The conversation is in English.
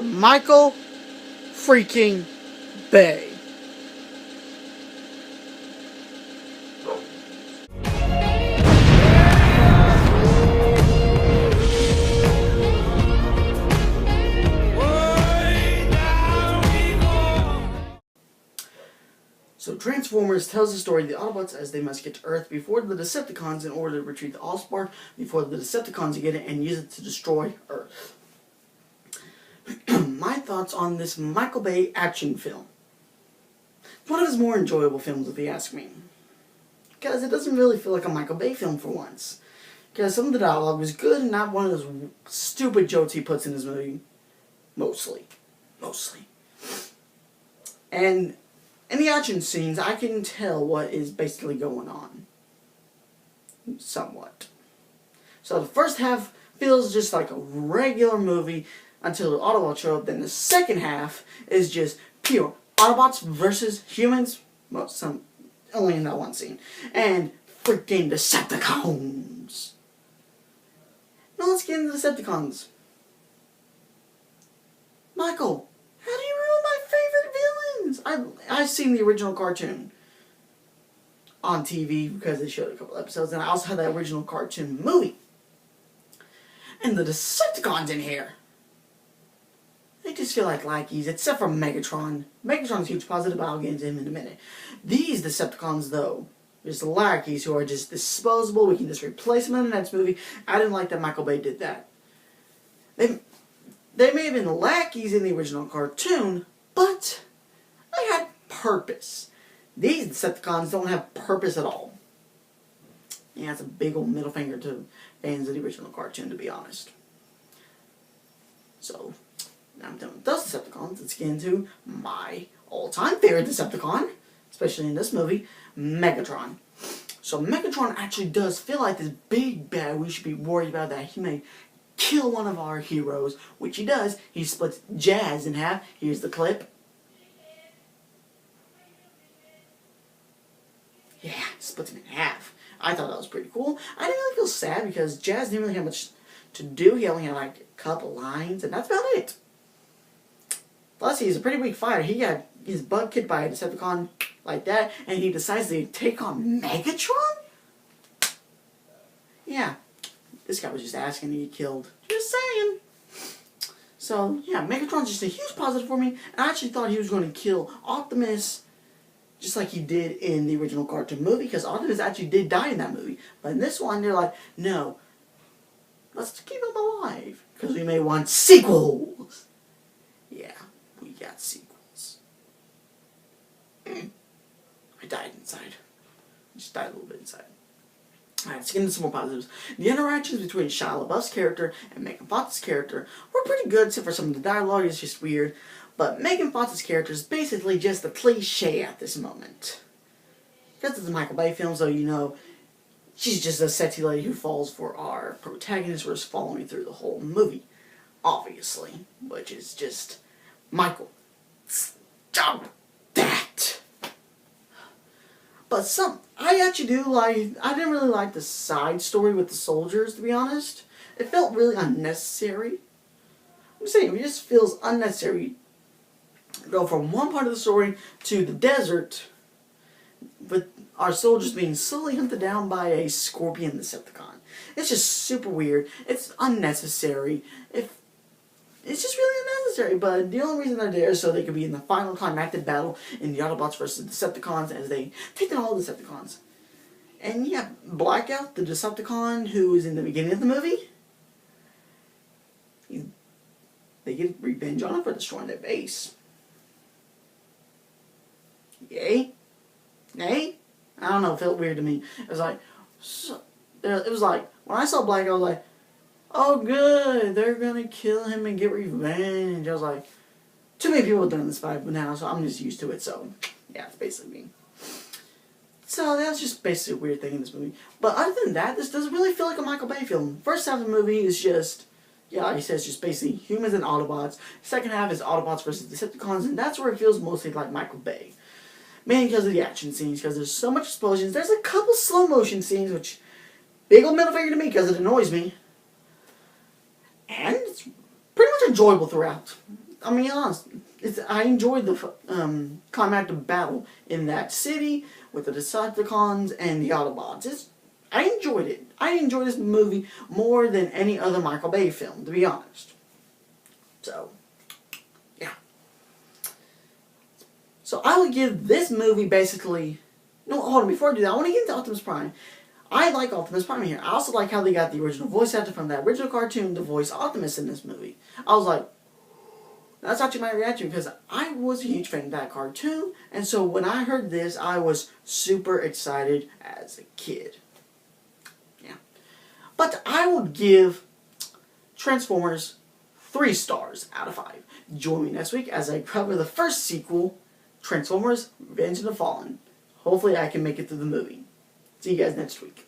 Michael freaking Bay. So Transformers tells the story of the Autobots as they must get to Earth before the Decepticons in order to retrieve the Allspark before the Decepticons get it and use it to destroy Earth. My thoughts on this Michael Bay action film. It's one of his more enjoyable films if you ask me. Because it doesn't really feel like a Michael Bay film for once. Because some of the dialogue was good and not one of those stupid jokes he puts in his movie. Mostly. And in the action scenes, I can tell what is basically going on. Somewhat. So the first half feels just like a regular movie until the Autobots show up. Then the second half is just pure Autobots versus humans. Well, only in that one scene. And freaking Decepticons. Now let's get into the Decepticons. Michael, how do you ruin my favorite villains? I've seen the original cartoon on TV because they showed a couple episodes, and I also had that original cartoon movie. And the Decepticons in here, they just feel like lackeys, except for Megatron. Megatron's a huge positive, but I'll get into him in a minute. These Decepticons, though, just lackeys who are just disposable. We can just replace them in the next movie. I didn't like that Michael Bay did that. They may have been lackeys in the original cartoon, but they had purpose. These Decepticons don't have purpose at all. Yeah, it's a big old middle finger to fans of the original cartoon, to be honest. So, now I'm done with those Decepticons. Let's get into my all-time favorite Decepticon, especially in this movie, Megatron. So Megatron actually does feel like this big bad we should be worried about, that he may kill one of our heroes, which he does. He splits Jazz in half. Here's the clip. Yeah, splits him in half. I thought that was pretty cool. I didn't really feel sad because Jazz didn't really have much to do. He only had like a couple lines, and that's about it. Plus, he's a pretty weak fighter. He got his butt kicked by a Decepticon like that, and he decides to take on Megatron? Yeah, this guy was just asking to get killed. Just saying. So, yeah, Megatron's just a huge positive for me, and I actually thought he was going to kill Optimus just like he did in the original cartoon movie, because Optimus actually did die in that movie. But in this one, they're like, no, let's keep him alive, because we may want sequels. Yeah, we got sequels. I died inside. I just died a little bit inside. Alright, let's get into some more positives. The interactions between Shia LaBeouf's character and Megan Fox's character were pretty good, except for some of the dialogue is just weird. But Megan Fox's character is basically just a cliche at this moment. Because it's a Michael Bay film, so you know, she's just a sexy lady who falls for our protagonist who is following through the whole movie. Obviously. Which is just, Michael, stop that! But I actually do like, I didn't really like the side story with the soldiers, to be honest. It felt really unnecessary. I'm saying, it just feels unnecessary. Go from one part of the story to the desert with our soldiers being slowly hunted down by a scorpion Decepticon. It's just super weird. It's unnecessary. It's just really unnecessary, but the only reason they're there is so they could be in the final climactic battle in the Autobots versus Decepticons as they take down all the Decepticons. And yeah, Blackout, the Decepticon who is in the beginning of the movie, they get revenge on him for destroying their base. Yay? Nay? I don't know, it felt weird to me. It was like, when I saw Blackout, I was like, oh good, they're gonna kill him and get revenge. I was like, too many people have done this fight now, so I'm just used to it, so yeah, it's basically me. So that's just basically a weird thing in this movie. But other than that, this doesn't really feel like a Michael Bay film. First half of the movie is just, yeah, like I said, it's just basically humans and Autobots. Second half is Autobots versus Decepticons, and that's where it feels mostly like Michael Bay. Mainly because of the action scenes, because there's so much explosions. There's a couple slow motion scenes, which, big old middle finger to me, because it annoys me. And it's pretty much enjoyable throughout. I mean, honest, I enjoyed the climactic battle in that city with the Decepticons and the Autobots. I enjoyed it. I enjoyed this movie more than any other Michael Bay film, to be honest. So, yeah. So I would give this movie basically... No, hold on, before I do that, I want to get into Optimus Prime. I like Optimus Prime here. I also like how they got the original voice actor from that original cartoon to voice Optimus in this movie. I was like, that's actually my reaction, because I was a huge fan of that cartoon, and so when I heard this, I was super excited as a kid. Yeah. But I would give Transformers 3 stars out of 5. Join me next week as I cover the first sequel, Transformers Revenge of the Fallen. Hopefully I can make it through the movie. See you guys next week.